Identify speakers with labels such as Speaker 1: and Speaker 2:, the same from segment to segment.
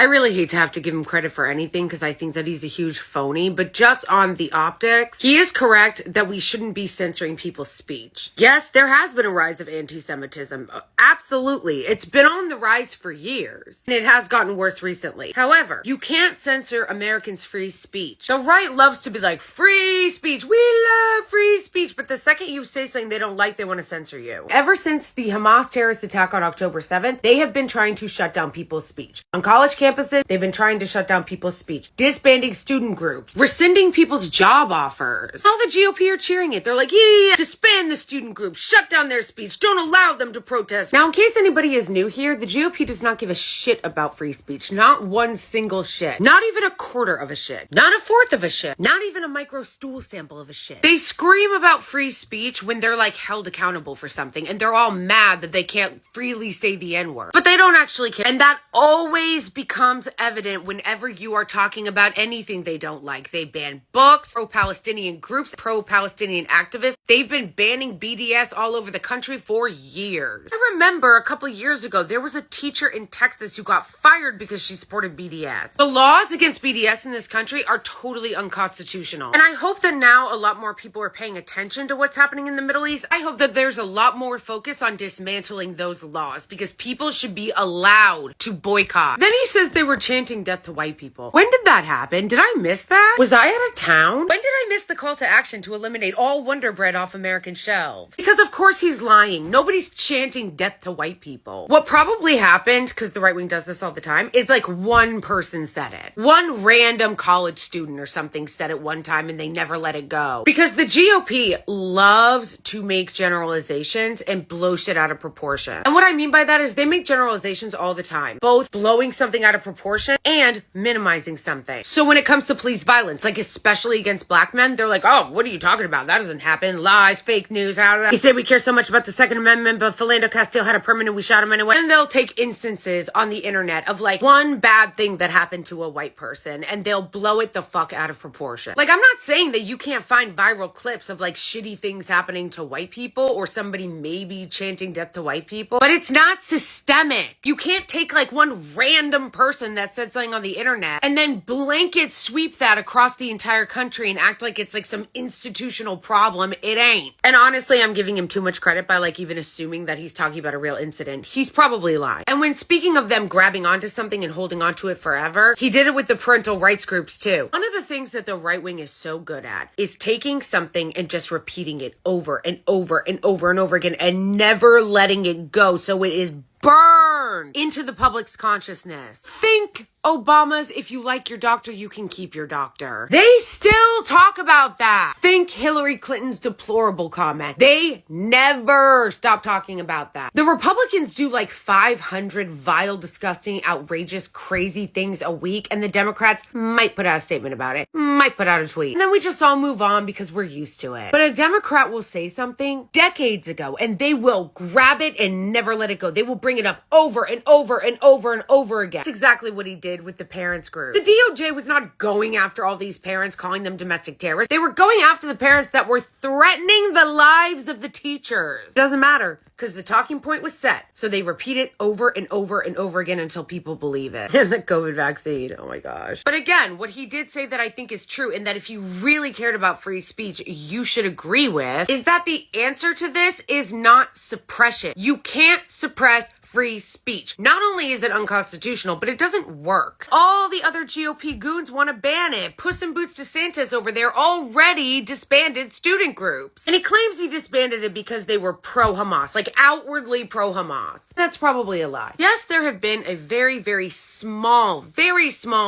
Speaker 1: I really hate to have to give him credit for anything because I think that he's a huge phony, but just on the optics, he is correct that we shouldn't be censoring people's speech. Yes, there has been a rise of anti-Semitism. Absolutely. It's been on the rise for years, and it has gotten worse recently. However, you can't censor Americans' free speech. The right loves to be like, free speech, we love free speech, but the second you say something they don't like, they want to censor you. Ever since the Hamas terrorist attack on October 7th, they have been trying to shut down people's speech. On college campuses, they've been trying to shut down people's speech, disbanding student groups, rescinding people's job offers. All the GOP are cheering it. They're like, yeah, disband the student groups, shut down their speech, don't allow them to protest. Now, in case anybody is new here, the GOP does not give a shit about free speech. Not one single shit. Not even a quarter of a shit. Not a fourth of a shit. Not even a micro stool sample of a shit. They scream about free speech when they're like held accountable for something, and they're all mad that they can't freely say the N-word. But they don't actually care. And that always becomes evident whenever you are talking about anything they don't like. They ban books, pro-Palestinian groups, pro-Palestinian activists. They've been banning BDS all over the country for years. I remember a couple years ago, there was a teacher in Texas who got fired because she supported BDS. The laws against BDS in this country are totally unconstitutional. And I hope that now a lot more people are paying attention to what's happening in the Middle East. I hope that there's a lot more focus on dismantling those laws because people should be allowed to boycott. Then he says they were chanting death to white people. When did that happen? Did I miss that? Was I out of town? When did I miss the call to action to eliminate all Wonder Bread off American shelves? Because of course he's lying. Nobody's chanting death to white people. What probably happened, because the right wing does this all the time, is like one person said it. One random college student or something said it one time and they never let it go. Because the GOP loves to make generalizations and blow shit out of proportion. And what I mean by that is they make generalizations all the time, both blowing something out of proportion and minimizing something. So when it comes to police violence, like especially against black men, they're like, oh, what are you talking about? That doesn't happen. Lies, fake news, He said we care so much about the Second Amendment, but Philando Castile had a permit and we shot him anyway. And they'll take instances on the internet of like one bad thing that happened to a white person and they'll blow it the fuck out of proportion. Like, I'm not saying that you can't find viral clips of like shitty things happening to white people or somebody maybe chanting death to white people, but it's not systemic. You can't take like one random person that said something on the internet and then blanket sweep that across the entire country and act like it's like some institutional problem. It ain't. And honestly, I'm giving him too much credit by like even assuming that he's talking about a real incident. He's probably lying. And when speaking of them grabbing onto something and holding onto it forever, he did it with the parental rights groups too. One of the things that the right wing is so good at is taking something and just repeating it over and over and over and over again and never letting it go so it is burned into the public's consciousness. Think Obama's if you like your doctor, you can keep your doctor. They still talk about that. Think Hillary Clinton's deplorable comment. They never stop talking about that. The Republicans do like 500 vile, disgusting, outrageous, crazy things a week, and the Democrats might put out a statement about it, might put out a tweet. And then we just all move on because we're used to it. But a Democrat will say something decades ago, and they will grab it and never let it go. They will bring it up over and over and over and over again. That's exactly what he did with the parents group. The DOJ was not going after all these parents, calling them domestic terrorists. They were going after the parents that were threatening the lives of the teachers. Doesn't matter, because the talking point was set. So they repeat it over and over and over again until people believe it. And the COVID vaccine, oh my gosh. But again, what he did say that I think is true, and that if you really cared about free speech, you should agree with, is that the answer to this is not suppression. You can't suppress free speech. Not only is it unconstitutional, but it doesn't work. All the other GOP goons want to ban it. Puss in Boots DeSantis over there already disbanded student groups. And he claims he disbanded it because they were pro-Hamas, like outwardly pro-Hamas. That's probably a lie. Yes, there have been a very, very small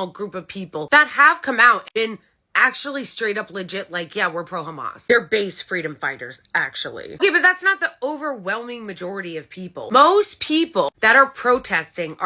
Speaker 1: group of people that have come out and actually straight up legit like, yeah, we're pro-Hamas. They're base freedom fighters, actually. Okay, but that's not the overwhelming majority of people. Most people that are protesting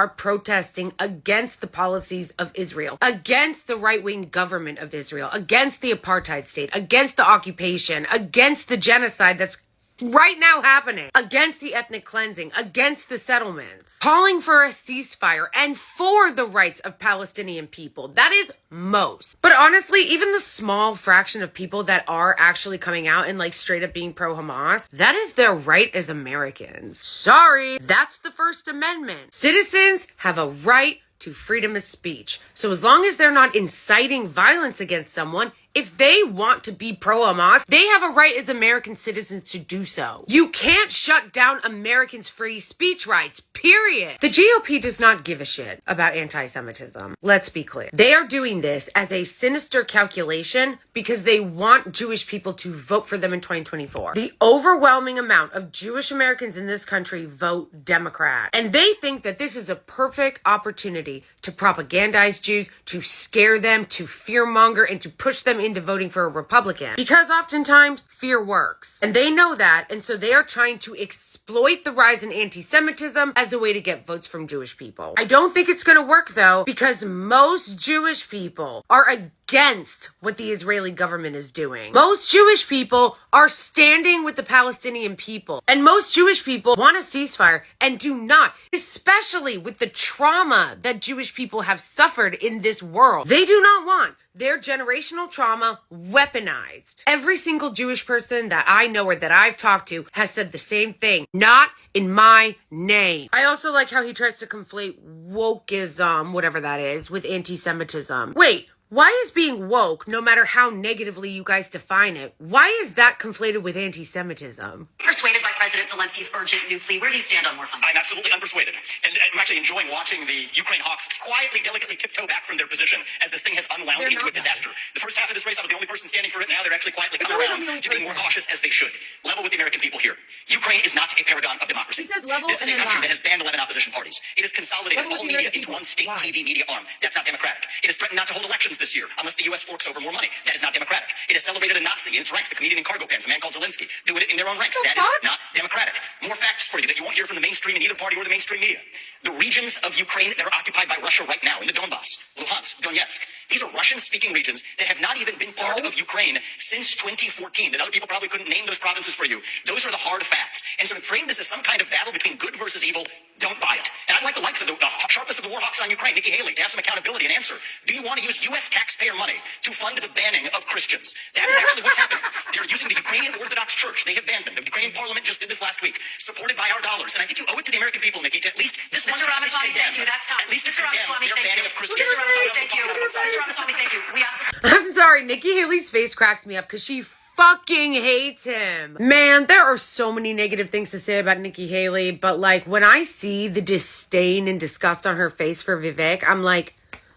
Speaker 1: against the policies of Israel, against the right-wing government of Israel, against the apartheid state, against the occupation, against the genocide that's right now happening, against the ethnic cleansing, against the settlements, calling for a ceasefire and for the rights of Palestinian people. That is most. But honestly, even the small fraction of people that are actually coming out and like straight up being pro-Hamas, that is their right as Americans. Sorry, that's the First Amendment. Citizens have a right to freedom of speech. So as long as they're not inciting violence against someone, if they want to be pro-Hamas, they have a right as American citizens to do so. You can't shut down Americans' free speech rights, period. The GOP does not give a shit about anti-Semitism. Let's be clear. They are doing this as a sinister calculation because they want Jewish people to vote for them in 2024. The overwhelming amount of Jewish Americans in this country vote Democrat. And they think that this is a perfect opportunity to propagandize Jews, to scare them, to fearmonger, and to push them into voting for a Republican. Because oftentimes, fear works. And they know that, and so they are trying to exploit the rise in anti-Semitism as a way to get votes from Jewish people. I don't think it's going to work, though, because most Jewish people are against what the Israeli government is doing. Most Jewish people are standing with the Palestinian people. And most Jewish people want a ceasefire and do not, especially with the trauma that Jewish people have suffered in this world. They do not want their generational trauma weaponized. Every single Jewish person that I know or that I've talked to has said the same thing. Not in my name. I also like how he tries to conflate wokeism, whatever that is, with anti-Semitism. Wait, why is being woke, no matter how negatively you guys define it, why is that conflated with anti-Semitism?
Speaker 2: Persuaded by President Zelensky's urgent new plea, where do you stand on war funding?
Speaker 3: I'm absolutely unpersuaded. And I'm actually enjoying watching the Ukraine Hawks quietly, delicately tiptoe back from their position as this thing has unwound into a disaster. The first half of this race, I was the only person standing for it. Now they're actually quietly coming around to being more cautious as they should. Level with the American people here. Ukraine is not a paragon of democracy. This is a country that has banned 11 opposition parties. It has consolidated all media into one state TV media arm. That's not democratic. It has threatened not to hold elections this year unless the U.S. forks over more money. That is not democratic. It has celebrated a Nazi in its ranks, the comedian in cargo pants, a man called Zelensky, doing it in their own ranks. That is not democratic. More facts for you that you won't hear from the mainstream in either party or the mainstream media. The regions of Ukraine that are occupied by Russia right now, in the Donbass, Luhansk, Donetsk, these are Russian-speaking regions that have not even been part of Ukraine since 2014. That other people probably couldn't name those provinces for you. Those are the hard facts. And so to frame this as some kind of battle between good versus evil, don't buy it. And I'd like the likes of the sharpest of the war hawks on Ukraine, Nikki Haley, to have some accountability and answer. Do you want to use U.S. taxpayer money to fund the banning of Christians? That is actually what's happening. They're using the Ukrainian Orthodox Church. They have banned them. The Ukrainian parliament just did this last week, supported by our dollars. And I think you owe it to the American people, Nikki, to at least this one
Speaker 2: Mr. Ramaswamy, thank you. That's time.
Speaker 3: At least
Speaker 2: Mr. Ramaswamy,
Speaker 3: their
Speaker 2: thank
Speaker 3: banning
Speaker 2: you.
Speaker 3: of Christians.
Speaker 2: Mr. Ramaswamy, thank you. Mr. Ramaswamy, thank you. We asked
Speaker 1: I'm sorry, Nikki Haley's face cracks me up because she fucking hates him. Man, there are so many negative things to say about Nikki Haley, but like when I see the disdain and disgust on her face for Vivek, I'm like,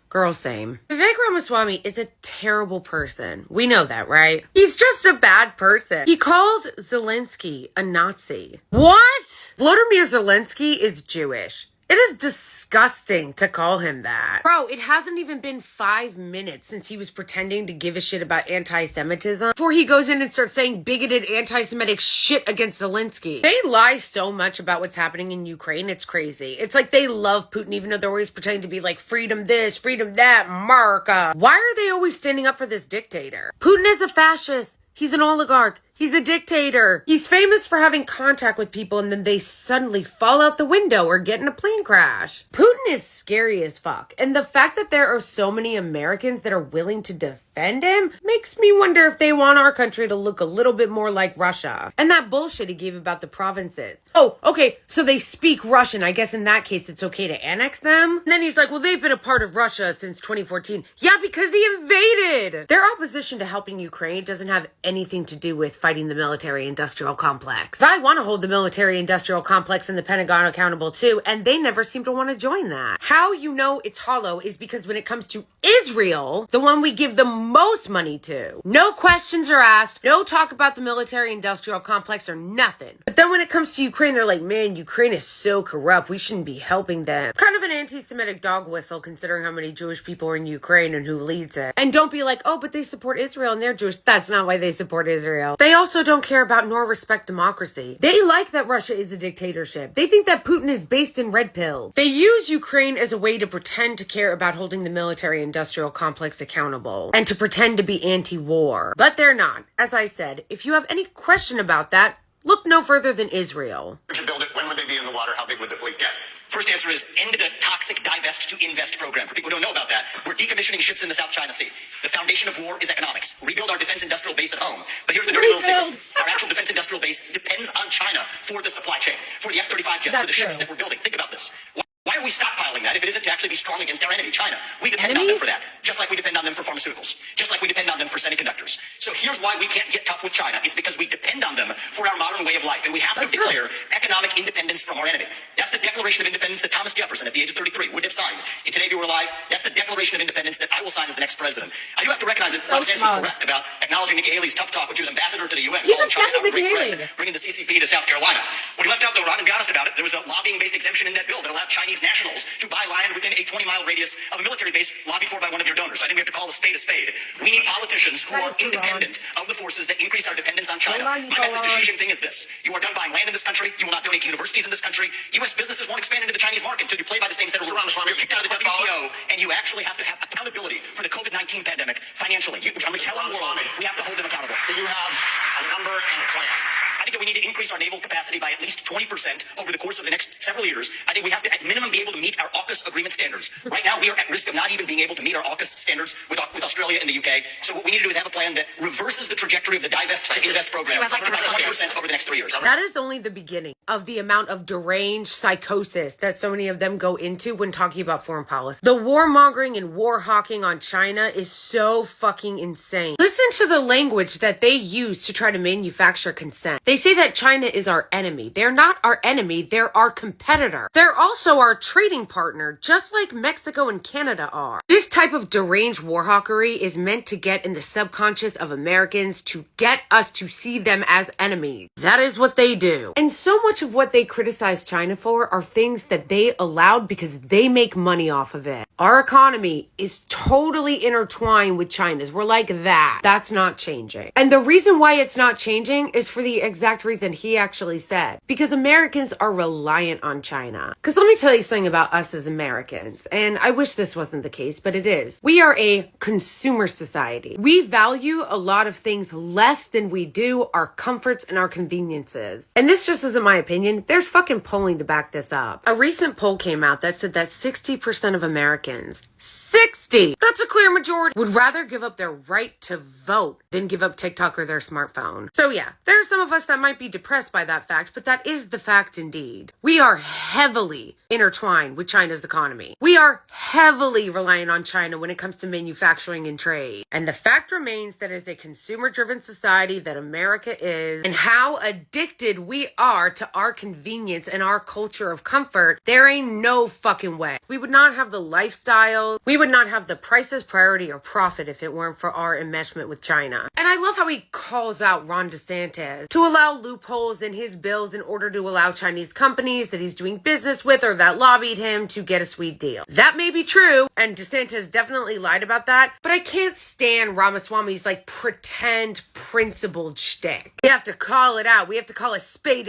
Speaker 1: girl, same. Vivek Ramaswamy is a terrible person. We know that, right? He's just a bad person. He called Zelensky a Nazi. What? Volodymyr Zelensky is Jewish. It is disgusting to call him that. Bro, it hasn't even been 5 minutes since he was pretending to give a shit about anti-Semitism before he goes in and starts saying bigoted anti-Semitic shit against Zelensky. They lie so much about what's happening in Ukraine, it's crazy. It's like they love Putin even though they're always pretending to be like freedom this, freedom that, America. Why are they always standing up for this dictator? Putin is a fascist. He's an oligarch. He's a dictator. He's famous for having contact with people and then they suddenly fall out the window or get in a plane crash. Putin is scary as fuck. And the fact that there are so many Americans that are willing to defend him makes me wonder if they want our country to look a little bit more like Russia. And that bullshit he gave about the provinces. Oh, okay, so they speak Russian. I guess in that case it's okay to annex them? And then he's like, well, they've been a part of Russia since 2014. Yeah, because he invaded. Their opposition to helping Ukraine doesn't have anything to do with fighting the military-industrial complex. I want to hold the military-industrial complex and the Pentagon accountable too, and they never seem to want to join that. How you know it's hollow is because when it comes to Israel, the one we give the most money to, no questions are asked, no talk about the military-industrial complex or nothing. But then when it comes to Ukraine, they're like, man, Ukraine is so corrupt, we shouldn't be helping them. Kind of an anti-Semitic dog whistle considering how many Jewish people are in Ukraine and who leads it. And don't be like, oh, but they support Israel and they're Jewish. That's not why they support Israel. They also don't care about nor respect democracy. They like that Russia is a dictatorship. They think that Putin is based in red pill. They use Ukraine as a way to pretend to care about holding the military-industrial complex accountable and to pretend to be anti-war. But they're not. As I said, if you have any question about that, look no further than Israel.
Speaker 3: Would you build it? When would they be in the water? How big would the fleet get? First answer is end the toxic divest to invest program. For people who don't know about that, we're decommissioning ships in the South China Sea. The foundation of war is economics. Rebuild our defense industrial base at home. But here's the dirty little secret. Our actual defense industrial base depends on China for the supply chain, for the F-35 jets, for the ships that we're building. Think about this. Why are we stockpiling that if it isn't to actually be strong against our enemy, China? We depend on them for that, just like we depend on them for pharmaceuticals, just like we depend on them for semiconductors. So here's why we can't get tough with China. It's because we depend on them for our modern way of life, and we have to declare economic independence from our enemy. That's the Declaration of Independence that Thomas Jefferson, at the age of 33, would have signed. And today, if he were alive, that's the Declaration of Independence that I will sign as the next president. I do have to recognize that Ron DeSantis is correct about acknowledging Nikki Haley's tough talk when she was ambassador to the UN, calling China a great friend, bringing the CCP to South Carolina. When he left out, though, Ron, and be honest about it, there was a lobbying-based exemption in that bill that allowed Chinese nationals to buy land within a 20-mile radius of a military base lobbied for by one of your donors. So I think we have to call a spade a spade. We need politicians who are independent of the forces that increase our dependence on China. My message to Xi Jinping is this. You are done buying land in this country. You will not donate to universities in this country. U.S. businesses won't expand into the Chinese market until you play by the same set of rules. You're kicked out of the WTO, and you actually have to have accountability for the COVID-19 pandemic financially. I'm telling the world, we have to hold them accountable.
Speaker 4: Do you have a number and a plan?
Speaker 3: I think that we need to increase our naval capacity by at least 20% over the course of the next several years. I think we have to, at minimum, be able to meet our AUKUS agreement standards. Right now, we are at risk of not even being able to meet our AUKUS standards with Australia and the UK. So what we need to do is have a plan that reverses the trajectory of the divest to invest program by 20% over the next 3 years.
Speaker 1: That is only the beginning of the amount of deranged psychosis that so many of them go into when talking about foreign policy. The warmongering and war hawking on China is so fucking insane. Listen to the language that they use to try to manufacture consent. They say that China is our enemy. They're not our enemy. They're our competitor. They're also our trading partner, just like Mexico and Canada are. This type of deranged warhawkery is meant to get in the subconscious of Americans to get us to see them as enemies. That is what they do. And so much of what they criticize China for are things that they allowed because they make money off of it. Our economy is totally intertwined with China's. We're like that. That's not changing. And the reason why it's not changing is for the exact reason he actually said. Because Americans are reliant on China. Because let me tell you something about us as Americans. And I wish this wasn't the case, but it is. We are a consumer society. We value a lot of things less than we do our comforts and our conveniences. And this just isn't my opinion. There's fucking polling to back this up. A recent poll came out that said that 60% of Americans, 60, that's a clear majority, would rather give up their right to vote than give up TikTok or their smartphone. So yeah, there are some of us that might be depressed by that fact, but that is the fact indeed. We are heavily intertwined with China's economy. We are heavily reliant on China when it comes to manufacturing and trade. And the fact remains that as a consumer-driven society that America is, and how addicted we are to our convenience and our culture of comfort, there ain't no fucking way. We would not have the lifestyle, we would not have the prices, priority, or profit if it weren't for our enmeshment with China. And I love how he calls out Ron DeSantis to allow loopholes in his bills in order to allow Chinese companies that he's doing business with or that lobbied him to get a sweet deal. That may be true, and DeSantis definitely lied about that, but I can't stand Ramaswamy's like pretend principled shtick. We have to call it out. We have to call a spade,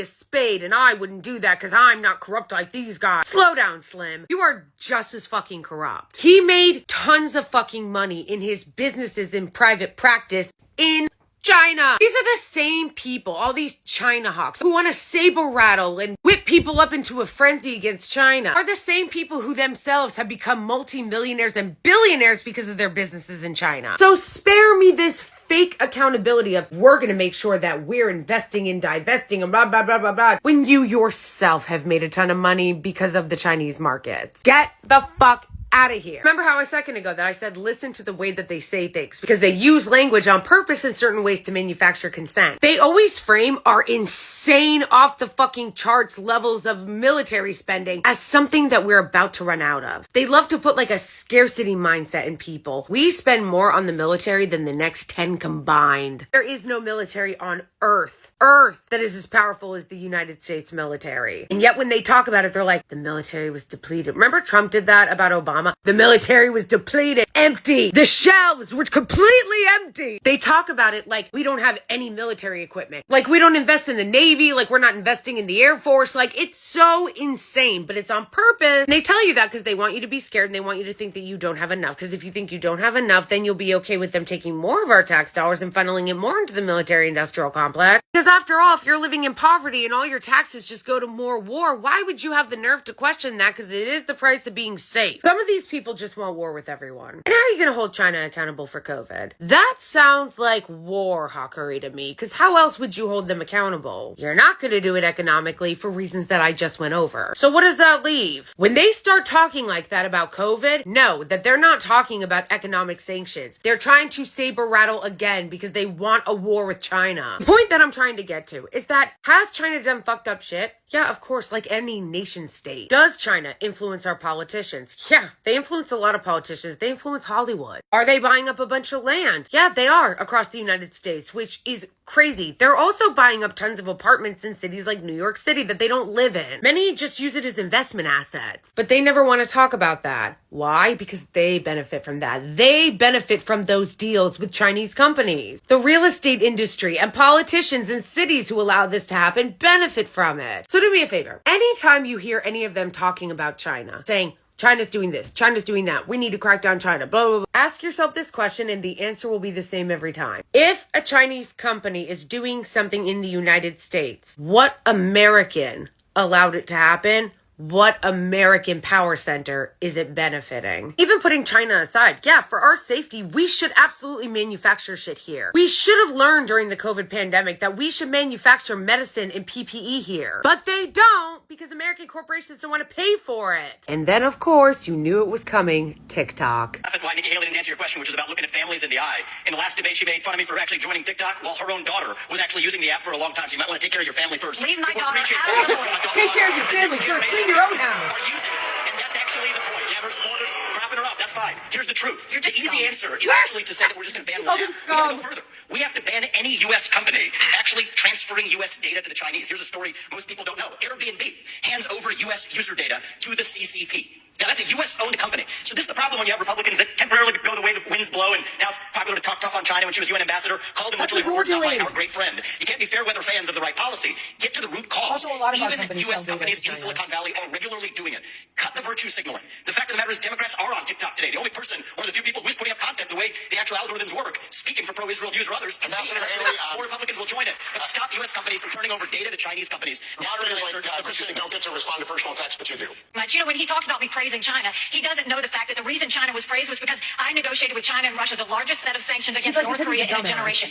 Speaker 1: and I wouldn't do that because I'm not corrupt like these guys. Slow down, Slim. You are just as fucking corrupt. He made tons of fucking money in his businesses in private practice in China. These are the same people, all these China hawks who want to saber rattle and whip people up into a frenzy against China are the same people who themselves have become multimillionaires and billionaires because of their businesses in China. So spare me this fake accountability of we're going to make sure that we're investing in divesting and blah, blah, blah, blah, blah, when you yourself have made a ton of money because of the Chinese markets. Get the fuck out of here. Remember how a second ago that I said listen to the way that they say things because they use language on purpose in certain ways to manufacture consent. They always frame our insane off the fucking charts levels of military spending as something that we're about to run out of. They love to put like a scarcity mindset in people. We spend more on the military than the next 10 combined. There is no military on Earth that is as powerful as the United States military. And yet when they talk about it, they're like, the military was depleted. Remember Trump did that about Obama? The military was depleted, empty. The shelves were completely empty. They talk about it like we don't have any military equipment. Like we don't invest in the Navy, like we're not investing in the Air Force. Like it's so insane, but it's on purpose. And they tell you that because they want you to be scared and they want you to think that you don't have enough. Because if you think you don't have enough, then you'll be okay with them taking more of our tax dollars and funneling it more into the military industrial complex. Because after all, if you're living in poverty and all your taxes just go to more war, why would you have the nerve to question that? Because it is the price of being safe. Some of these people just want war with everyone. And how are you going to hold China accountable for COVID? That sounds like war hawkery to me, because how else would you hold them accountable? You're not going to do it economically for reasons that I just went over. So what does that leave? When they start talking like that about COVID, know that they're not talking about economic sanctions. They're trying to saber rattle again because they want a war with China. The point that I'm trying to get to is that, has China done fucked up shit? Yeah, of course, like any nation state. Does China influence our politicians? Yeah, they influence a lot of politicians. They influence Hollywood. Are they buying up a bunch of land? Yeah, they are across the United States, which is crazy. They're also buying up tons of apartments in cities like New York City that they don't live in. Many just use it as investment assets, but they never want to talk about that. Why? Because they benefit from that. They benefit from those deals with Chinese companies. The real estate industry and politicians in cities who allow this to happen benefit from it. So do me a favor. Anytime you hear any of them talking about China, saying, China's doing this, China's doing that, we need to crack down China, blah, blah, blah. Ask yourself this question and the answer will be the same every time. If a Chinese company is doing something in the United States, what American allowed it to happen? What American power center is it benefiting? Even putting China aside, yeah, for our safety, we should absolutely manufacture shit here. We should have learned during the COVID pandemic that we should manufacture medicine and PPE here. But they don't, because American corporations don't want to pay for it. And then, of course, you knew it was coming, TikTok.
Speaker 3: Why Nikki Haley didn't answer your question, which is about looking at families in the eye. In the last debate, she made fun of me for actually joining TikTok while her own daughter was actually using the app for a long time. So you might want to take care of your family first.
Speaker 2: Leave my daughter
Speaker 3: Appreciate
Speaker 2: out of
Speaker 3: that.
Speaker 2: this.
Speaker 1: Take care of your family first. Clean your own house.
Speaker 3: Are using it. And that's actually the point. You have her supporters propping her up. That's fine. Here's the truth.
Speaker 2: You're
Speaker 3: The
Speaker 2: just
Speaker 3: easy
Speaker 2: scum.
Speaker 3: answer is actually to say that we're just going to ban one app. We got to go further. We have to ban any U.S. company actually transferring U.S. data to the Chinese. Here's a story most people don't know. Airbnb hands over U.S. user data to the CCP. Now, that's a U.S.-owned company. So this is the problem when you have Republicans that temporarily go the way the winds blow, and now it's popular to talk tough on China. When she was UN ambassador, called them literally her words, not mine, our great friend. You can't be fair weather fans of the right policy. Get to the root cause.
Speaker 1: Also, a lot of our
Speaker 3: Even
Speaker 1: companies
Speaker 3: U.S.
Speaker 1: don't do
Speaker 3: companies
Speaker 1: that
Speaker 3: in
Speaker 1: to China.
Speaker 3: Silicon Valley are regularly doing it. Cut the virtue signaling. The fact of the matter is Democrats are on TikTok today. The only person, one of the few people who is putting up content the way the actual algorithms work, speaking for pro-Israel views or others, is
Speaker 4: Ambassador Haley,
Speaker 3: more Republicans will join it. But stop U.S. companies from turning over data to Chinese companies. That's what
Speaker 4: Moderators
Speaker 3: they're
Speaker 4: like Christian don't get to respond to personal attacks, but you do.
Speaker 2: But you know, when he talks about me praising China, he doesn't know the fact that the reason China was praised was because I negotiated with China and Russia the largest set of sanctions against
Speaker 1: like,
Speaker 2: North
Speaker 1: because
Speaker 2: Korea
Speaker 1: he's
Speaker 2: in
Speaker 1: a
Speaker 2: a
Speaker 1: dumbass.
Speaker 2: generation.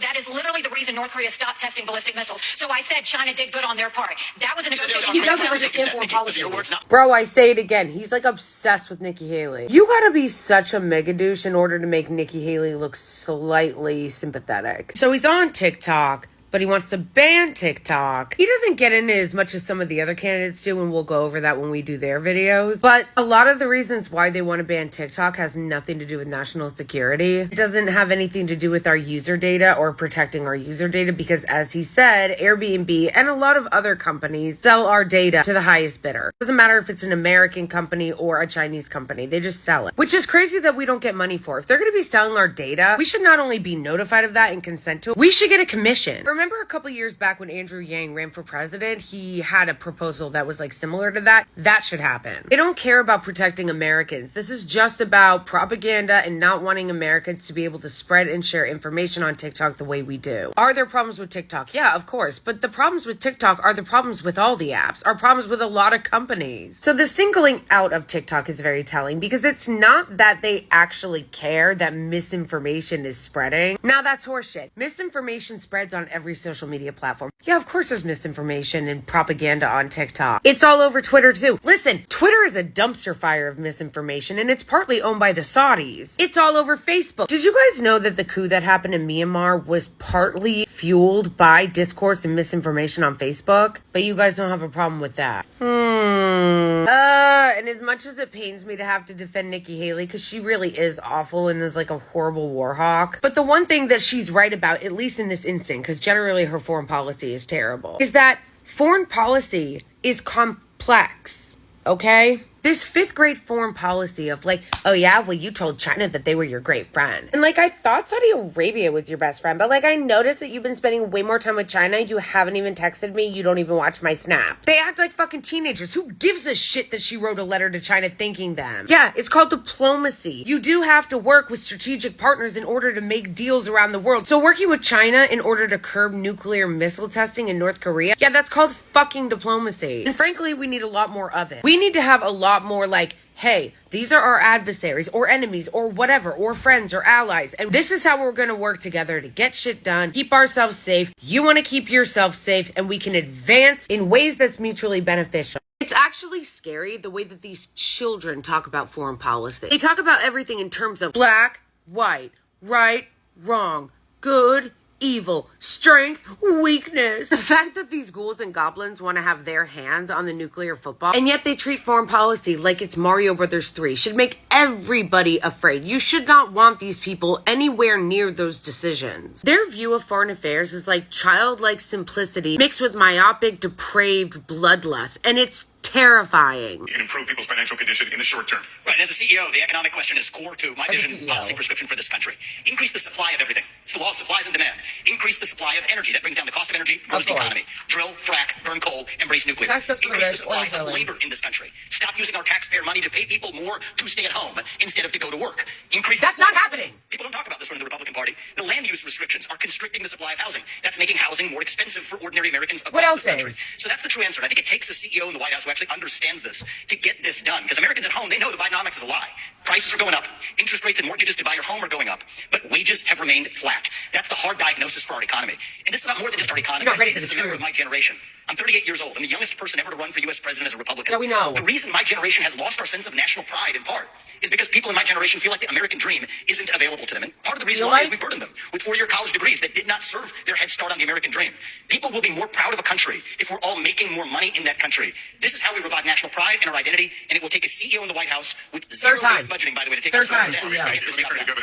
Speaker 2: That is literally the reason North Korea stopped testing ballistic missiles. So I said China did good on their part. That was a negotiation.
Speaker 1: He doesn't
Speaker 2: between
Speaker 1: understand foreign policy.
Speaker 3: Your words, not
Speaker 1: Bro, I say it again. He's like obsessed with Nikki Haley. You gotta be such a mega douche in order to make Nikki Haley look slightly sympathetic. So he's on TikTok, but he wants to ban TikTok. He doesn't get in it as much as some of the other candidates do, and we'll go over that when we do their videos. But a lot of the reasons why they want to ban TikTok has nothing to do with national security. It doesn't have anything to do with our user data or protecting our user data because, as he said, Airbnb and a lot of other companies sell our data to the highest bidder. Doesn't matter if it's an American company or a Chinese company. They just sell it, which is crazy that we don't get money for. If they're going to be selling our data, we should not only be notified of that and consent to it, we should get a commission. Remember a couple years back when Andrew Yang ran for president, he had a proposal that was like similar to that. That should happen. They don't care about protecting Americans. This is just about propaganda and not wanting Americans to be able to spread and share information on TikTok the way we do. Are there problems with TikTok? Yeah, of course. But the problems with TikTok are the problems with all the apps, are problems with a lot of companies. So the singling out of TikTok is very telling because it's not that they actually care that misinformation is spreading. Now that's horseshit. Misinformation spreads on every social media platform. Yeah, of course there's misinformation and propaganda on TikTok. It's all over Twitter too. Listen, Twitter is a dumpster fire of misinformation and it's partly owned by the Saudis. It's all over Facebook. Did you guys know that the coup that happened in Myanmar was partly fueled by discourse and misinformation on Facebook? But you guys don't have a problem with that. And as much as it pains me to have to defend Nikki Haley, because she really is awful and is like a horrible war hawk, but the one thing that she's right about, at least in this instant, because generally her foreign policy is terrible, is that foreign policy is complex, okay? This 5th grade foreign policy of like, oh yeah, well you told China that they were your great friend. And like, I thought Saudi Arabia was your best friend, but like I noticed that you've been spending way more time with China. You haven't even texted me. You don't even watch my snaps. They act like fucking teenagers. Who gives a shit that she wrote a letter to China thanking them? Yeah, it's called diplomacy. You do have to work with strategic partners in order to make deals around the world. So working with China in order to curb nuclear missile testing in North Korea, yeah, that's called fucking diplomacy. And frankly, we need a lot more of it. We need to have a lot more like, hey, these are our adversaries or enemies or whatever, or friends or allies. And this is how we're going to work together to get shit done, keep ourselves safe. You want to keep yourself safe, and we can advance in ways that's mutually beneficial. It's actually scary the way that these children talk about foreign policy. They talk about everything in terms of black, white, right, wrong, good, evil, strength, weakness. The fact that these ghouls and goblins want to have their hands on the nuclear football, and yet they treat foreign policy like it's Mario Brothers 3, should make everybody afraid. You should not want these people anywhere near those decisions. Their view of foreign affairs is like childlike simplicity mixed with myopic, depraved bloodlust, and it's terrifying.
Speaker 3: And improve people's financial condition in the short term. Right, and as a CEO, the economic question is core to my vision policy prescription for this country. Increase the supply of everything. It's the law of supplies and demand. Increase the supply of energy. That brings down the cost of energy, grows the economy. Drill, frack, burn coal, embrace nuclear. Increase the supply of labor in this country. Stop using our taxpayer money to pay people more to stay at home instead of to go to work. Increase
Speaker 1: That's
Speaker 3: the supply
Speaker 1: not happening.
Speaker 3: People don't talk about this one in the Republican Party. The land use restrictions are constricting the supply of housing. That's making housing more expensive for ordinary Americans across this country. So that's the true answer. And I think it takes a CEO in the White House who actually understands this to get this done. Because Americans at home, they know the Bidenomics is a lie. Prices are going up. Interest rates and mortgages to buy your home are going up. But wages have remained flat. That's the hard diagnosis for our economy. And this is about more than just our economy. I say this as a member of my generation. I'm 38 years old. I'm the youngest person ever to run for U.S. president as a Republican.
Speaker 1: Yeah, we know.
Speaker 3: The reason my generation has lost our sense of national pride, in part, is because people in my generation feel like the American dream isn't available to them. And part of the reason why is we burdened them with four-year college degrees that did not serve their head start on the American dream. People will be more proud of a country if we're all making more money in that country. This is how we revive national pride and our identity, and it will take a CEO in the White House with zero-based budgeting, by the way, to take us down.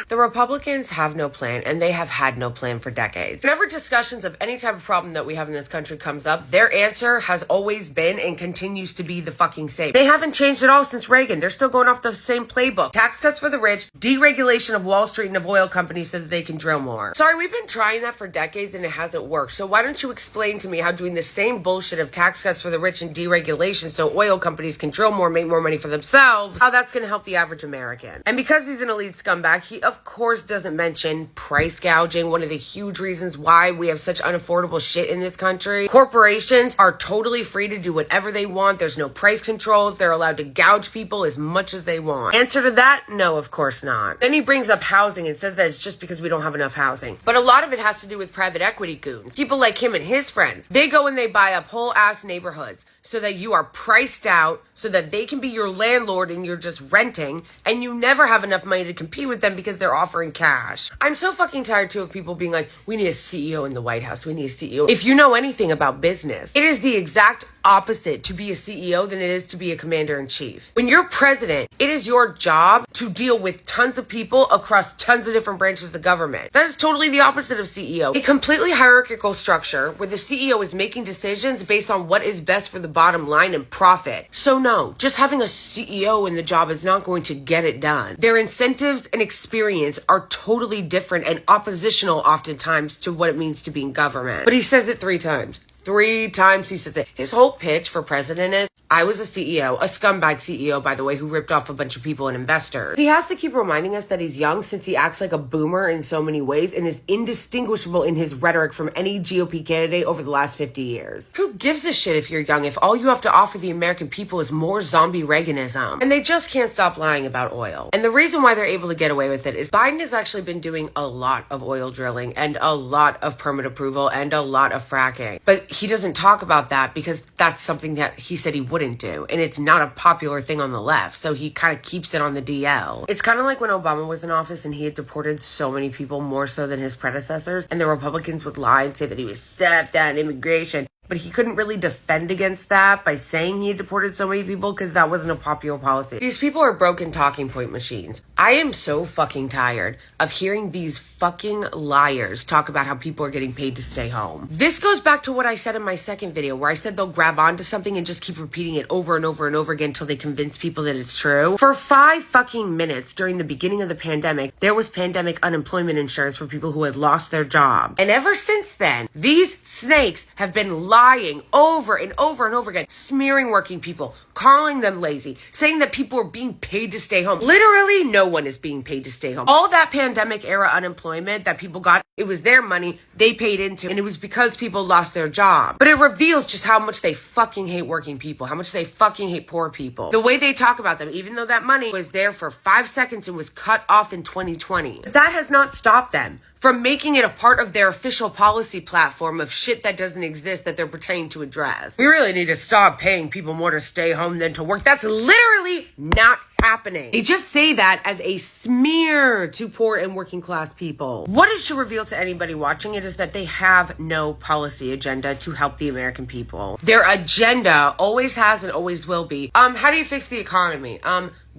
Speaker 1: The Republicans have no plan, and they have had no plan for decades. Whenever discussions of any type of problem that we have in this country comes up, their answer has always been and continues to be the fucking same. They haven't changed at all since Reagan. They're still going off the same playbook. Tax cuts for the rich, deregulation of Wall Street and of oil companies so that they can drill more. Sorry, we've been trying that for decades and it hasn't worked. So why don't you explain to me how doing the same bullshit of tax cuts for the rich and deregulation so oil companies can drill more, make more money for themselves, how that's going to help the average American. And because he's an elite scumbag, he of course doesn't mention price gouging, one of the huge reasons why we have such unaffordable shit in this country. Corporations are totally free to do whatever they want. There's no price controls. They're allowed to gouge people as much as they want. Answer to that? No, of course not. Then he brings up housing and says that it's just because we don't have enough housing. But a lot of it has to do with private equity goons. People like him and his friends. They go and they buy up whole ass neighborhoods so that you are priced out, so that they can be your landlord and you're just renting, and you never have enough money to compete with them because they're offering cash. I'm so fucking tired too of people being like, we need a CEO in the White House. We need a CEO. If you know anything about business, it is the exact opposite to be a CEO than it is to be a commander-in-chief. When you're president, it is your job to deal with tons of people across tons of different branches of government. That is totally the opposite of CEO. A completely hierarchical structure where the CEO is making decisions based on what is best for the bottom line and profit. So no, just having a CEO in the job is not going to get it done. Their incentives and experience are totally different and oppositional oftentimes to what it means to be in government. But he says it 3 times. 3 times he says it. His whole pitch for president is, I was a CEO, a scumbag CEO, by the way, who ripped off a bunch of people and investors. He has to keep reminding us that he's young since he acts like a boomer in so many ways and is indistinguishable in his rhetoric from any GOP candidate over the last 50 years. Who gives a shit if you're young if all you have to offer the American people is more zombie Reaganism? And they just can't stop lying about oil. And the reason why they're able to get away with it is Biden has actually been doing a lot of oil drilling and a lot of permit approval and a lot of fracking. But he doesn't talk about that because that's something that he said he wouldn't do. And it's not a popular thing on the left. So he kind of keeps it on the DL. It's kind of like when Obama was in office and he had deported so many people, more so than his predecessors. And the Republicans would lie and say that he was soft on immigration. but he couldn't really defend against that by saying he had deported so many people because that wasn't a popular policy. These people are broken talking point machines. I am so fucking tired of hearing these fucking liars talk about how people are getting paid to stay home. This goes back to what I said in my second video where I said they'll grab onto something and just keep repeating it over and over and over again until they convince people that it's true. For 5 fucking minutes during the beginning of the pandemic, there was pandemic unemployment insurance for people who had lost their job. And ever since then, these snakes have been lying over and over and over again, smearing working people, calling them lazy, saying that people are being paid to stay home. Literally, no one is being paid to stay home. All that pandemic era unemployment that people got, it was their money they paid into, and it was because people lost their job. But it reveals just how much they fucking hate working people, how much they fucking hate poor people. The way they talk about them, even though that money was there for 5 seconds and was cut off in 2020. But that has not stopped them from making it a part of their official policy platform of shit that doesn't exist that they're pretending to address. We really need to stop paying people more to stay home than to work. That's literally not happening. They just say that as a smear to poor and working class people. What it should reveal to anybody watching it is that they have no policy agenda to help the American people. Their agenda always has and always will be, how do you fix the economy?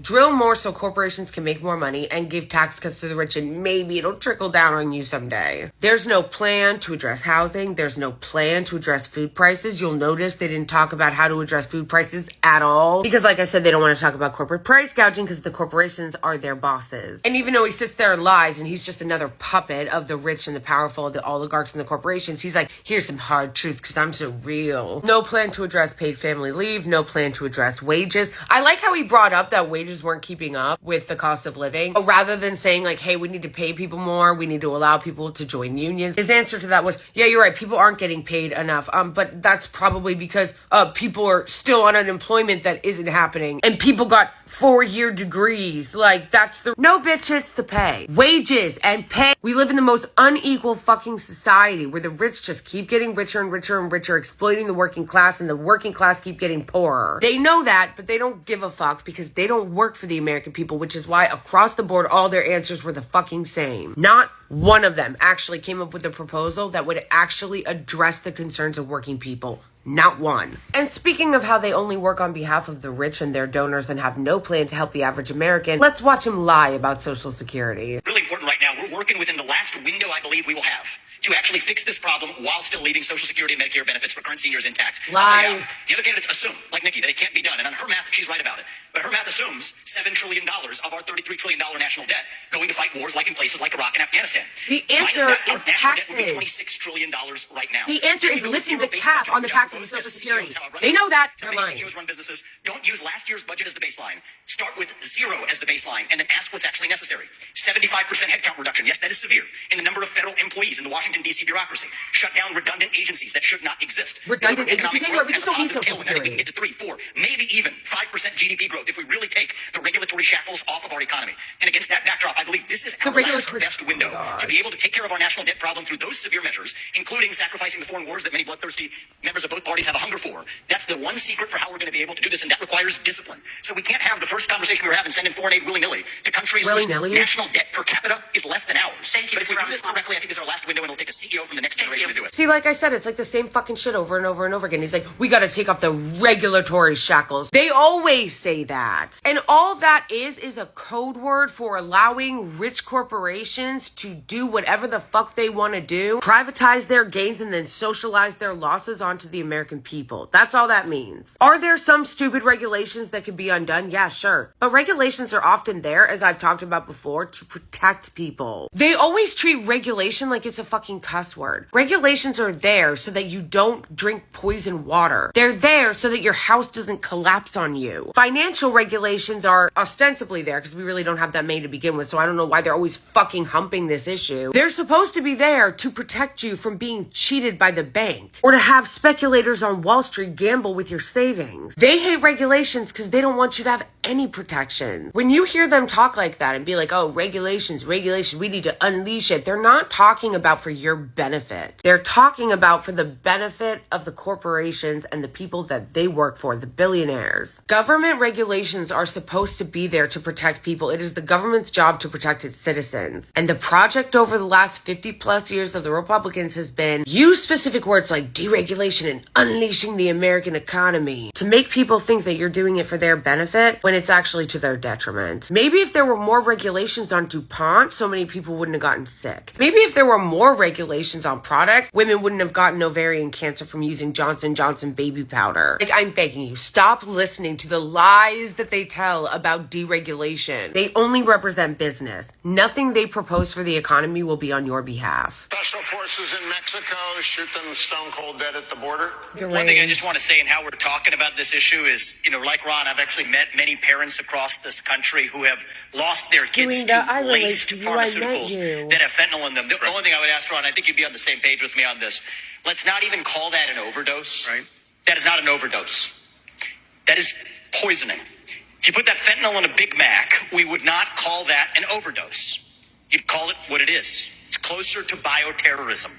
Speaker 1: Drill more so corporations can make more money and give tax cuts to the rich, and maybe it'll trickle down on you someday. There's no plan to address housing. There's no plan to address food prices. You'll notice they didn't talk about how to address food prices at all. Because like I said, they don't want to talk about corporate price gouging because the corporations are their bosses. And even though he sits there and lies and he's just another puppet of the rich and the powerful, the oligarchs and the corporations, he's like, here's some hard truths because I'm so real. No plan to address paid family leave. No plan to address wages. I like how he brought up that wages weren't keeping up with the cost of living. Rather than saying like, hey, we need to pay people more, we need to allow people to join unions. His answer to that was, yeah, you're right, people aren't getting paid enough. But that's probably because people are still on unemployment that isn't happening. And people got 4-year degrees. Like, that's the... No, bitch, it's the pay. Wages and pay. We live in the most unequal fucking society where the rich just keep getting richer and richer and richer, exploiting the working class, and the working class keep getting poorer. They know that, but they don't give a fuck because they don't work for the American people, which is why across the board, all their answers were the fucking same. Not one of them actually came up with a proposal that would actually address the concerns of working people. Not one. And speaking of how they only work on behalf of the rich and their donors and have no plan to help the average American, let's watch him lie about Social Security.
Speaker 3: Really important right now, we're working within the last window I believe we will have to actually fix this problem while still leaving Social Security and Medicare benefits for current seniors intact.
Speaker 1: Lies.
Speaker 3: The other candidates assume, like Nikki, that it can't be done. And on her math, she's right about it. But her math assumes $7 trillion of our $33 trillion national debt going to fight wars like in places like Iraq and Afghanistan.
Speaker 1: The answer is
Speaker 3: our national debt would be
Speaker 1: taxes.
Speaker 3: $26 trillion right now.
Speaker 1: The answer is lifting the cap on the taxes of Social Security. They know that. They're lying.
Speaker 3: CEOs run businesses. Don't use last year's budget as the baseline. Start with 0 as the baseline and then ask what's actually necessary. 75% headcount reduction. Yes, that is severe. In the number of federal employees in the Washington, D.C. bureaucracy. Shut down redundant agencies that should not exist.
Speaker 1: Redundant agencies? We just don't need Social
Speaker 3: I think we
Speaker 1: Security.
Speaker 3: can get to 3, 4, maybe even 5% GDP growth if we really take the regulatory shackles off of our economy. And against that backdrop, I believe this is our last best window to be able to take care of our national debt problem through those severe measures, including sacrificing the foreign wars that many bloodthirsty members of both parties have a hunger for. That's the one secret for how we're going to be able to do this, and that requires discipline. So we can't have the first conversation we were having sending foreign aid willy-nilly to countries whose national debt per capita is less than ours.
Speaker 2: Thank you,
Speaker 3: but if we
Speaker 2: Mr.
Speaker 3: do this correctly, I think this is our last window, and it'll take a CEO from the next generation to do it.
Speaker 1: See, like I said, it's like the same fucking shit over and over and over again. He's like, we gotta take off the regulatory shackles. They always say that. And all that is a code word for allowing rich corporations to do whatever the fuck they want to do, privatize their gains, and then socialize their losses onto the American people. That's all that means. Are there some stupid regulations that could be undone? Yeah, sure. But regulations are often there, as I've talked about before, to protect people. They always treat regulation like it's a fucking cuss word. Regulations are there so that you don't drink poison water. They're there so that your house doesn't collapse on you. Financial regulations are ostensibly there because we really don't have that many to begin with, so I don't know why they're always fucking humping this issue. They're supposed to be there to protect you from being cheated by the bank or to have speculators on Wall Street gamble with your savings. They hate regulations because they don't want you to have any protection. When you hear them talk like that and be like, oh, regulations, we need to unleash it. They're not talking about for your benefit. They're talking about for the benefit of the corporations and the people that they work for, the billionaires. Government regulations are supposed to be there to protect people. It is the government's job to protect its citizens. And the project over the last 50 plus years of the Republicans has been use specific words like deregulation and unleashing the American economy to make people think that you're doing it for their benefit when it's actually to their detriment. Maybe if there were more regulations on DuPont, so many people wouldn't have gotten sick. Maybe if there were more regulations on products, women wouldn't have gotten ovarian cancer from using Johnson & Johnson baby powder. Like, I'm begging you, stop listening to the lies that they tell about deregulation. They only represent business. Nothing they propose for the economy will be on your behalf.
Speaker 4: Special forces in Mexico shoot them stone cold dead at the border.
Speaker 3: One thing I just want to say, and how we're talking about this issue is, like Ron, I've actually met many parents across this country who have lost their kids to laced pharmaceuticals that have fentanyl in them. The only thing I would ask, Ron, I think you'd be on the same page with me on this. Let's not even call that an overdose. Right. That is not an overdose. That is poisoning. If you put that fentanyl in a Big Mac, we would not call that an overdose. You'd call it what it is. It's closer to bioterrorism.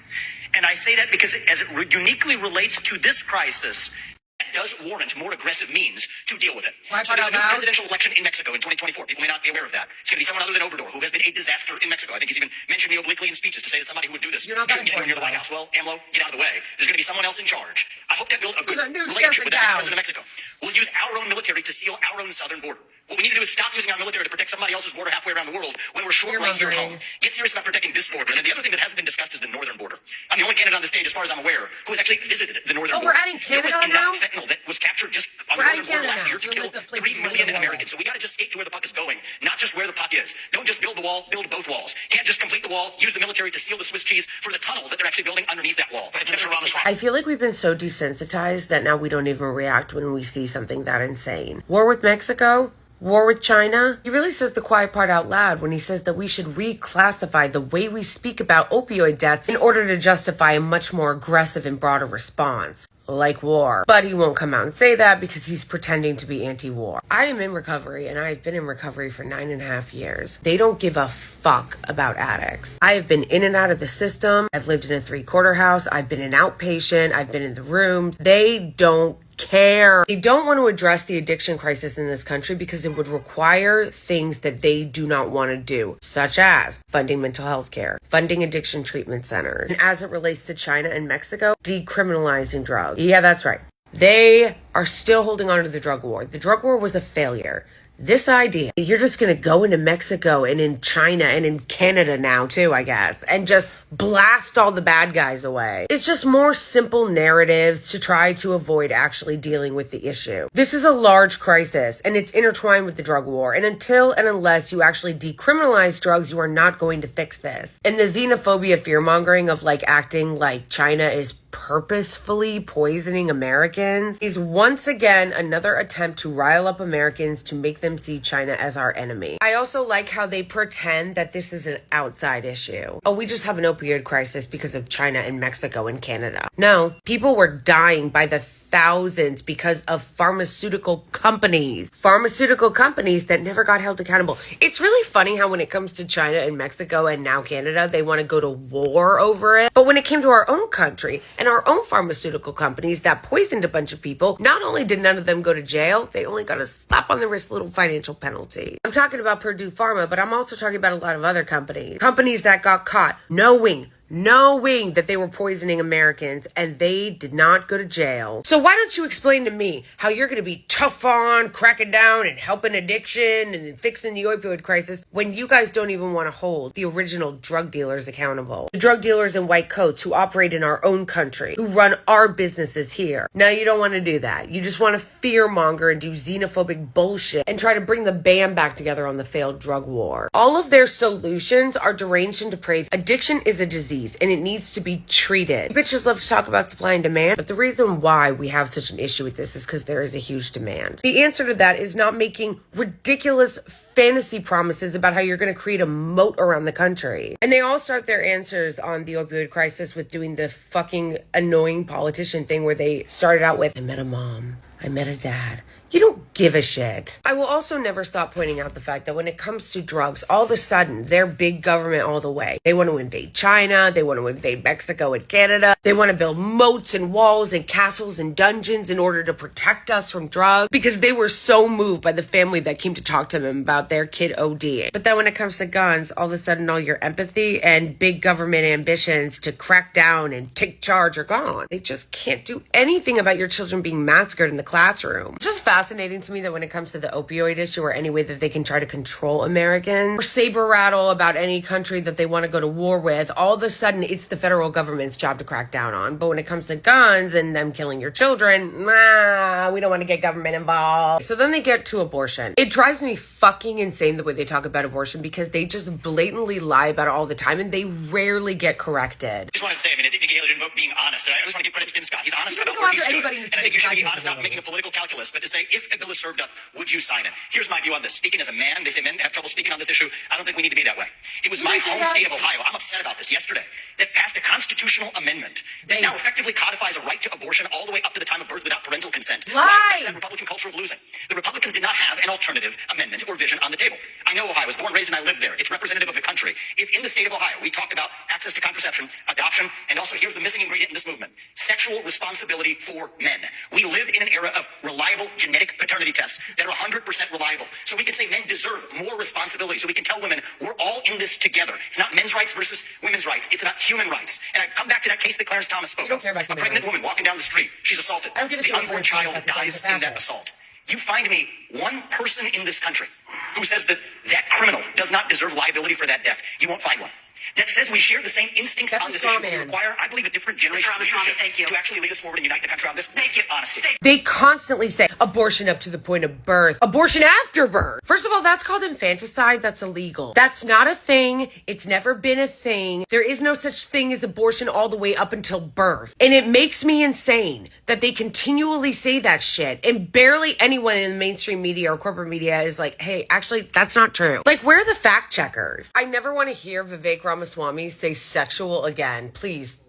Speaker 3: And I say that because as it uniquely relates to this crisis, that does warrant more aggressive means to deal with it. So there's a new presidential election in Mexico in 2024. People may not be aware of that. It's going to be someone other than Obrador, who has been a disaster in Mexico. I think he's even mentioned me obliquely in speeches to say that somebody who would do this shouldn't get anywhere near the White House. Well, AMLO, get out of the way. There's going to be someone else in charge. I hope to build a good relationship with that next president of Mexico. We'll use our own military to seal our own southern border. What we need to do is stop using our military to protect somebody else's border halfway around the world when we're short right here at home. Get serious about protecting this border. And then the other thing that hasn't been discussed is the northern border. I'm the only candidate on the stage, as far as I'm aware, who has actually visited the northern border.
Speaker 1: We're adding Canada
Speaker 3: there was enough
Speaker 1: now?
Speaker 3: fentanyl that was captured just on the northern border last year to kill 3 million Americans. So we got to just skate to where the puck is going, not just where the puck is. Don't just build the wall, build both walls. Can't just complete the wall, use the military to seal the Swiss cheese for the tunnels that they're actually building underneath that wall.
Speaker 4: Thank you, Mr. Ramaswamy.
Speaker 1: I feel like we've been so desensitized that now we don't even react when we see something that insane. War with Mexico? War with China? He really says the quiet part out loud when he says that we should reclassify the way we speak about opioid deaths in order to justify a much more aggressive and broader response, like war. But he won't come out and say that because he's pretending to be anti-war. I am in recovery, and I've been in recovery for 9.5 years. They don't give a fuck about addicts. I have been in and out of the system. I've lived in a 3-quarter house. I've been an outpatient. I've been in the rooms. They don't care. They don't want to address the addiction crisis in this country because it would require things that they do not want to do, such as funding mental health care, funding addiction treatment centers, and as it relates to China and Mexico, decriminalizing drugs. Yeah, that's right. They are still holding on to the drug war. The drug war was a failure. This idea, you're just going to go into Mexico and in China and in Canada now too, I guess, and just blast all the bad guys away. It's just more simple narratives to try to avoid actually dealing with the issue. This is a large crisis and it's intertwined with the drug war. And until and unless you actually decriminalize drugs, you are not going to fix this. And the xenophobia fear-mongering of like acting like China is purposefully poisoning Americans is once again another attempt to rile up Americans to make them see China as our enemy. I also like how they pretend that this is an outside issue. Oh, we just have an opioid crisis because of China and Mexico and Canada. No, people were dying by the thousands because of pharmaceutical companies that never got held accountable. It's really funny how when it comes to China and Mexico and now Canada, they want to go to war over it. But when it came to our own country and our own pharmaceutical companies that poisoned a bunch of people, not only did none of them go to jail, they only got a slap on the wrist little financial penalty. I'm talking about Purdue Pharma, but I'm also talking about a lot of other companies that got caught knowing that they were poisoning Americans and they did not go to jail. So why don't you explain to me how you're going to be tough on cracking down and helping addiction and fixing the opioid crisis when you guys don't even want to hold the original drug dealers accountable? The drug dealers in white coats who operate in our own country, who run our businesses here. No, you don't want to do that. You just want to fearmonger and do xenophobic bullshit and try to bring the band back together on the failed drug war. All of their solutions are deranged and depraved. Addiction is a disease and it needs to be treated. Bitches love to talk about supply and demand, but the reason why we have such an issue with this is because there is a huge demand. The answer to that is not making ridiculous fantasy promises about how you're going to create a moat around the country. And they all start their answers on the opioid crisis with doing the fucking annoying politician thing where they started out with, I met a mom, I met a dad. You don't give a shit. I will also never stop pointing out the fact that when it comes to drugs, all of a sudden, they're big government all the way. They want to invade China. They want to invade Mexico and Canada. They want to build moats and walls and castles and dungeons in order to protect us from drugs because they were so moved by the family that came to talk to them about their kid ODing. But then when it comes to guns, all of a sudden all your empathy and big government ambitions to crack down and take charge are gone. They just can't do anything about your children being massacred in the classroom. It's just fascinating to me that when it comes to the opioid issue or any way that they can try to control Americans or saber rattle about any country that they want to go to war with, all of a sudden it's the federal government's job to crack down on. But when it comes to guns and them killing your children, we don't want to get government involved. So then they get to abortion. It drives me fucking insane the way they talk about abortion because they just blatantly lie about it all the time and they rarely get corrected.
Speaker 3: I just wanted to say, Nikki Haley didn't vote being honest. And I just want to give credit to Tim Scott. He's honest about where he stood. And I think you should be honest about making a political calculus. But to say, if a bill is served up, would you sign it? Here's my view on this. Speaking as a man, they say men have trouble speaking on this issue. I don't think we need to be that way. It was my home state of Ohio. I'm upset about this yesterday. That passed a constitutional amendment that now effectively codifies a right to abortion all the way up to the time of birth without parental consent. Why that Republican culture of losing? The Republicans did not have an alternative amendment or vision on the table. I know Ohio. I was born, raised, and I live there. It's representative of the country. If in the state of Ohio we talked about access to contraception, adoption, and also here's the missing ingredient in this movement, sexual responsibility for men. We live in an era of reliable genetic paternity tests that are 100% reliable. So we can say men deserve more responsibility. So we can tell women we're all in this together. It's not men's rights versus women's rights. It's about human rights. And I come back to that case that Clarence Thomas spoke of. A pregnant woman walking down the street. She's assaulted. The unborn child dies in that assault. You find me one person in this country who says that that criminal does not deserve liability for that death. You won't find one. That says we share the same instincts on this issue. We require, I believe, a different generation of leadership to actually lead us forward and unite the country on this. Thank you. Honesty.
Speaker 1: They constantly say abortion up to the point of birth, abortion after birth. First of all, that's called infanticide. That's illegal. That's not a thing. It's never been a thing. There is no such thing as abortion all the way up until birth. And it makes me insane that they continually say that shit. And barely anyone in the mainstream media or corporate media is like, hey, actually, that's not true. Like, where are the fact checkers? I never want to hear Vivek Ramaswamy say sexual again. Please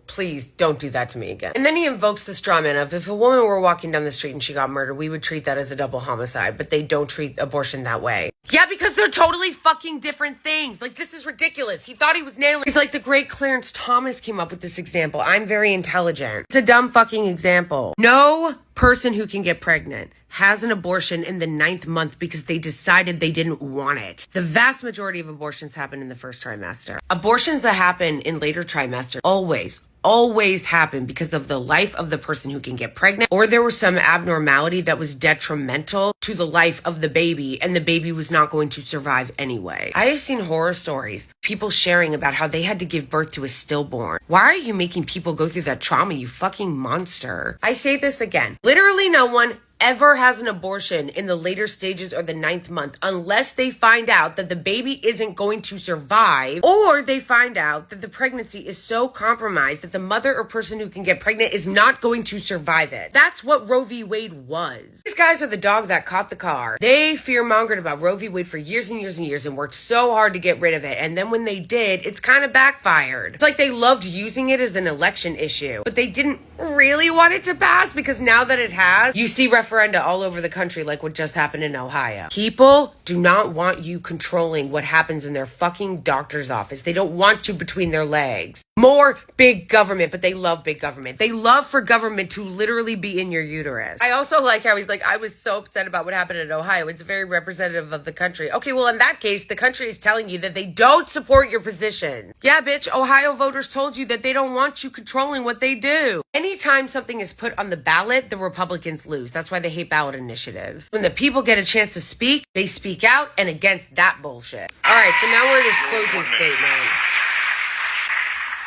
Speaker 1: don't do that to me again. And then he invokes the straw man of if a woman were walking down the street and she got murdered, we would treat that as a double homicide, but they don't treat abortion that way. Yeah, because they're totally fucking different things. Like, this is ridiculous. He thought he was nailing. He's like, the great Clarence Thomas came up with this example. I'm very intelligent. It's a dumb fucking example. No person who can get pregnant has an abortion in the 9th month because they decided they didn't want it. The vast majority of abortions happen in the first trimester. Abortions that happen in later trimester always happen because of the life of the person who can get pregnant, or there was some abnormality that was detrimental to the life of the baby and the baby was not going to survive anyway. I have seen horror stories, people sharing about how they had to give birth to a stillborn. Why are you making people go through that trauma, you fucking monster? I say this again. Literally no one ever has an abortion in the later stages or the 9th month unless they find out that the baby isn't going to survive, or they find out that the pregnancy is so compromised that the mother or person who can get pregnant is not going to survive it. That's what Roe v. Wade was. These guys are the dog that caught the car. They fear-mongered about Roe v. Wade for years and years and years and worked so hard to get rid of it, and then when they did, it's kind of backfired. It's like they loved using it as an election issue, but they didn't really want it to pass because now that it has, you see referenda all over the country like what just happened in Ohio. People do not want you controlling what happens in their fucking doctor's office. They don't want you between their legs. More big government, but they love big government. They love for government to literally be in your uterus. I also like how he's like, I was so upset about what happened in Ohio. It's very representative of the country. Okay, well, in that case, the country is telling you that they don't support your position. Yeah, bitch, Ohio voters told you that they don't want you controlling what they do. Anytime something is put on the ballot, the Republicans lose. That's why they hate ballot initiatives. When the people get a chance to speak, they speak out and against that bullshit. All right, so now we're in his closing statement.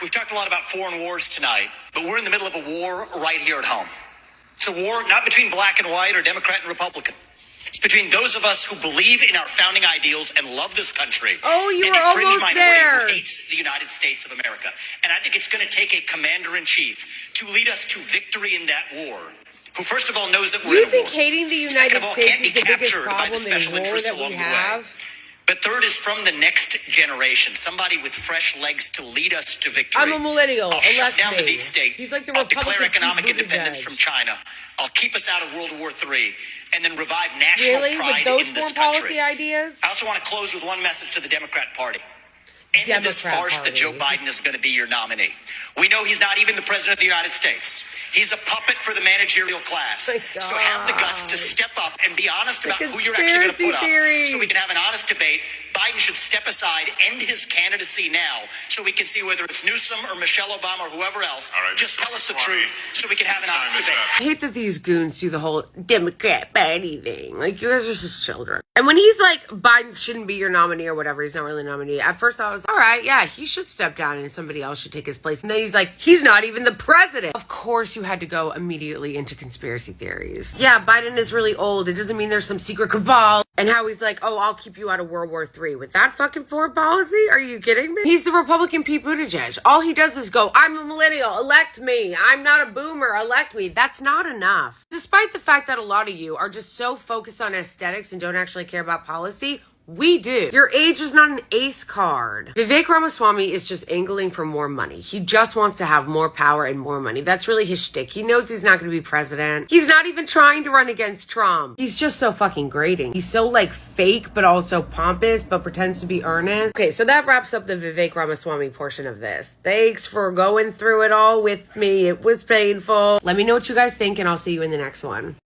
Speaker 3: We've talked a lot about foreign wars tonight, but we're in the middle of a war right here at home. It's a war not between black and white or Democrat and Republican. It's between those of us who believe in our founding ideals and love this country,
Speaker 1: you
Speaker 3: and
Speaker 1: were
Speaker 3: a fringe
Speaker 1: almost
Speaker 3: minority
Speaker 1: there.
Speaker 3: who hates the United States of America. And I think it's going to take a commander-in-chief to lead us to victory in that war, who first of all knows that we're
Speaker 1: You
Speaker 3: in a
Speaker 1: think
Speaker 3: war.
Speaker 1: hating the
Speaker 3: Second
Speaker 1: United
Speaker 3: of all,
Speaker 1: States
Speaker 3: can't be
Speaker 1: is the biggest
Speaker 3: captured by the
Speaker 1: problem in
Speaker 3: special
Speaker 1: war
Speaker 3: interests
Speaker 1: that
Speaker 3: along
Speaker 1: we
Speaker 3: the way.
Speaker 1: have?
Speaker 3: But third is from the next generation, somebody with fresh legs to lead us to victory.
Speaker 1: I'm a millennial.
Speaker 3: I'll shut
Speaker 1: Elect
Speaker 3: down
Speaker 1: me.
Speaker 3: the deep state.
Speaker 1: He's like the
Speaker 3: I'll
Speaker 1: Republican
Speaker 3: declare economic
Speaker 1: Pete
Speaker 3: independence
Speaker 1: Buttigieg.
Speaker 3: from China. I'll keep us out of World War III, and then revive national
Speaker 1: Really?
Speaker 3: pride
Speaker 1: With those
Speaker 3: in this
Speaker 1: foreign
Speaker 3: country.
Speaker 1: policy ideas?
Speaker 3: I also want to close with one message to the Democrat Party. End this farce that Joe Biden is going to be your nominee. We know he's not even the president of the United States. He's a puppet for the managerial class. So have the guts to step up and be honest about who you're actually going to put up, so we can have an honest debate. Biden should step aside, end his candidacy now, so we can see whether it's Newsom or Michelle Obama or whoever else.
Speaker 4: All right,
Speaker 3: just
Speaker 4: Mr.
Speaker 3: tell us the
Speaker 4: Ramaswamy,
Speaker 3: truth, so we can have an honest
Speaker 4: time is
Speaker 3: debate.
Speaker 4: up.
Speaker 1: I hate that these goons do the whole Democrat Party thing. Like, you guys are just children. And when he's like, Biden shouldn't be your nominee or whatever, he's not really a nominee. At first I was, all right, yeah, he should step down and somebody else should take his place. And then he's like, he's not even the president. Of course you had to go immediately into conspiracy theories. Yeah, Biden is really old. It doesn't mean there's some secret cabal. And how he's like, oh, I'll keep you out of World War III with that fucking foreign policy? Are you kidding me? He's the Republican Pete Buttigieg. All he does is go, I'm a millennial, elect me. I'm not a boomer, elect me. That's not enough. Despite the fact that a lot of you are just so focused on aesthetics and don't actually care about policy, we do. Your age is not an ace card. Vivek Ramaswamy is just angling for more money. He just wants to have more power and more money. That's really his shtick. He knows he's not going to be president. He's not even trying to run against Trump. He's just so fucking grating. He's so like fake, but also pompous, but pretends to be earnest. Okay, so that wraps up the Vivek Ramaswamy portion of this. Thanks for going through it all with me. It was painful. Let me know what you guys think, and I'll see you in the next one.